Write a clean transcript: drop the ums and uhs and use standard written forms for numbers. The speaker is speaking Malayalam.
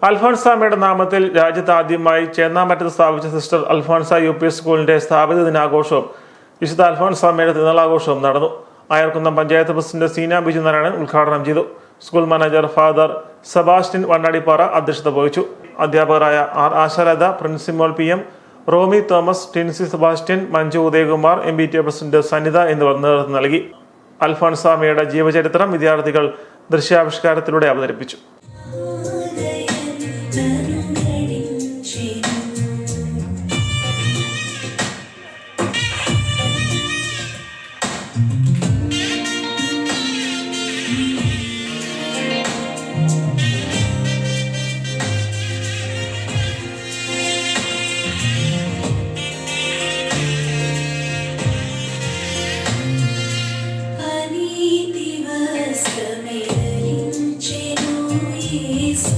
അൽഫോൻസാമ്മയുടെ നാമത്തിൽ രാജ്യത്ത് ആദ്യമായി ചേന്നാമറ്റത്ത് സ്ഥാപിച്ച സിസ്റ്റർ അൽഫോൻസ UP സ്കൂളിന്റെ സ്ഥാപിത ദിനാഘോഷവും വിശുദ്ധ അൽഫോൻസാമ്മയുടെ തിരുനാളാഘോഷവും നടന്നു. ആയർക്കുന്നം പഞ്ചായത്ത് പ്രസിഡന്റ് സീന ബിജു നാരായണൻ ഉദ്ഘാടനം ചെയ്തു. School manager father Sebastian Vannadippara അധ്യക്ഷത വഹിച്ചു. അധ്യാപകരായ R. Ashalatha, principal PM Romy Thomas, Tincy Sebastian, Manju Udayakumar, MBTA president Sanitha എന്നിവർ നേതൃത്വം നൽകി. അൽഫോൻസാമ്മയുടെ ജീവചരിത്രം വിദ്യാർത്ഥികൾ ദൃശ്യാവിഷ്കാരത്തിലൂടെ അവതരിപ്പിച്ചു. Ani divas kamelin chenu Yesu